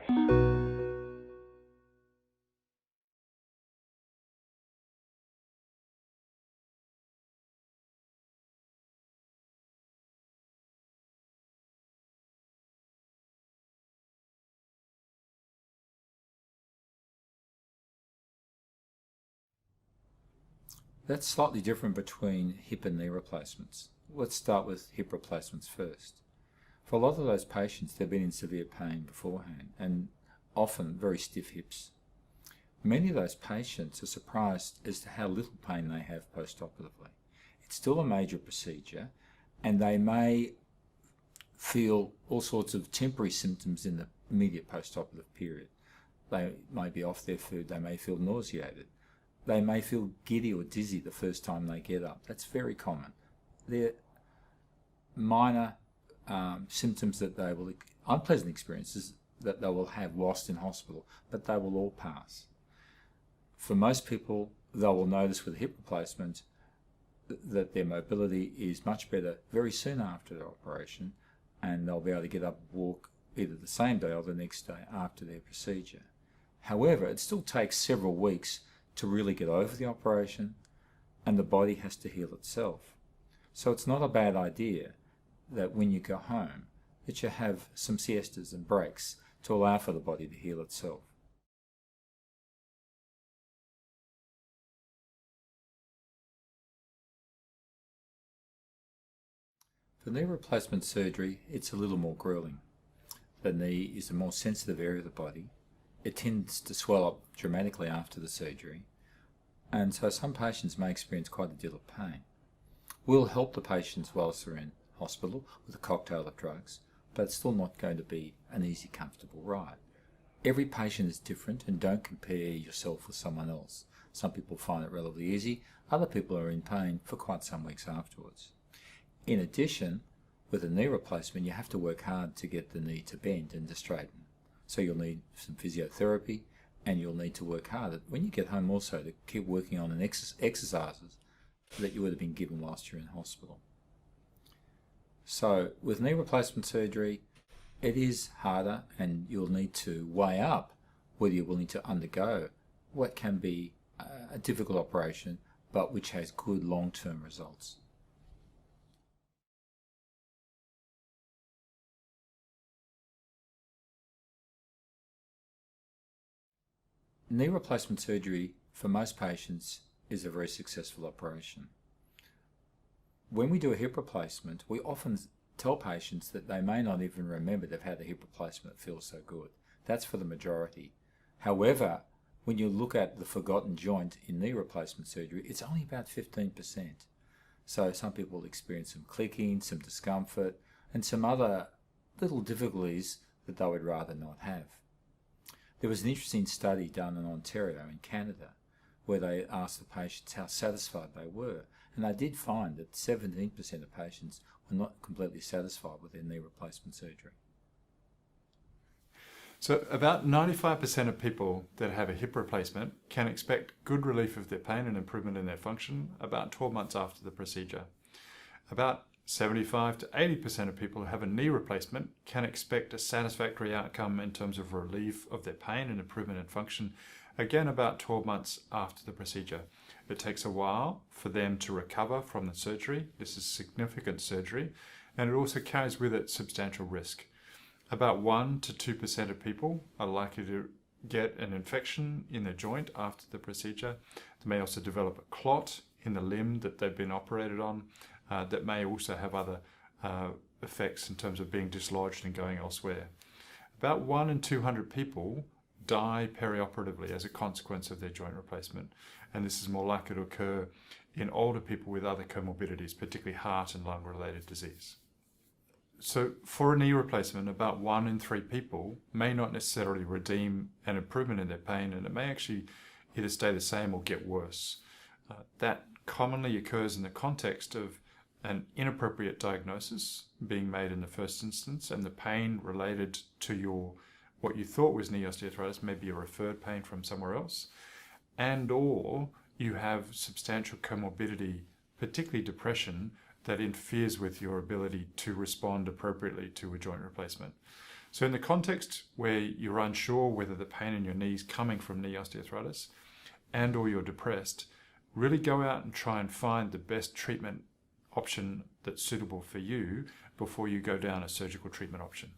That's slightly different between hip and knee replacements. Let's start with hip replacements first. For a lot of those patients, they've been in severe pain beforehand and often very stiff hips. Many of those patients are surprised as to how little pain they have post-operatively. It's still a major procedure, and they may feel all sorts of temporary symptoms in the immediate post-operative period. They may be off their food, they may feel nauseated. They may feel giddy or dizzy the first time they get up. That's very common. They're minor symptoms that they will, unpleasant experiences that they will have whilst in hospital, but they will all pass. For most people, they will notice with hip replacement that their mobility is much better very soon after the operation, and they'll be able to get up and walk either the same day or the next day after their procedure. However, it still takes several weeks to really get over the operation, and the body has to heal itself. So it's not a bad idea that when you go home, that you have some siestas and breaks to allow for the body to heal itself. For knee replacement surgery, it's a little more grueling. The knee is a more sensitive area of the body. It tends to swell up dramatically after the surgery, and so some patients may experience quite a deal of pain. We'll help the patients whilst they're in hospital with a cocktail of drugs, but it's still not going to be an easy, comfortable ride. Every patient is different, and don't compare yourself with someone else. Some people find it relatively easy, other people are in pain for quite some weeks afterwards. In addition, with a knee replacement, you have to work hard to get the knee to bend and to straighten. So you'll need some physiotherapy, and you'll need to work hard when you get home also to keep working on exercises that you would have been given whilst you're in hospital. So with knee replacement surgery, it is harder, and you'll need to weigh up whether you're willing to undergo what can be a difficult operation, but which has good long-term results. Knee replacement surgery for most patients is a very successful operation. When we do a hip replacement, we often tell patients that they may not even remember they've had a hip replacement that feels so good. That's for the majority. However, when you look at the forgotten joint in knee replacement surgery, it's only about 15%. So some people experience some clicking, some discomfort, and some other little difficulties that they would rather not have. There was an interesting study done in Ontario in Canada where they asked the patients how satisfied they were, and they did find that 17% of patients were not completely satisfied with their knee replacement surgery. So about 95% of people that have a hip replacement can expect good relief of their pain and improvement in their function about 12 months after the procedure. About 75 to 80% of people who have a knee replacement can expect a satisfactory outcome in terms of relief of their pain and improvement in function, again about 12 months after the procedure. It takes a while for them to recover from the surgery. This is significant surgery, and it also carries with it substantial risk. About 1 to 2% of people are likely to get an infection in their joint after the procedure. They may also develop a clot in the limb that they've been operated on. That may also have other effects in terms of being dislodged and going elsewhere. About 1 in 200 people die perioperatively as a consequence of their joint replacement, and this is more likely to occur in older people with other comorbidities, particularly heart and lung related disease. So for a knee replacement, about 1 in 3 people may not necessarily redeem an improvement in their pain, and it may actually either stay the same or get worse. That commonly occurs in the context of an inappropriate diagnosis being made in the first instance, and the pain related to what you thought was knee osteoarthritis may be a referred pain from somewhere else, and or you have substantial comorbidity, particularly depression, that interferes with your ability to respond appropriately to a joint replacement. So in the context where you're unsure whether the pain in your knee is coming from knee osteoarthritis and or you're depressed, really go out and try and find the best treatment option that's suitable for you before you go down a surgical treatment option.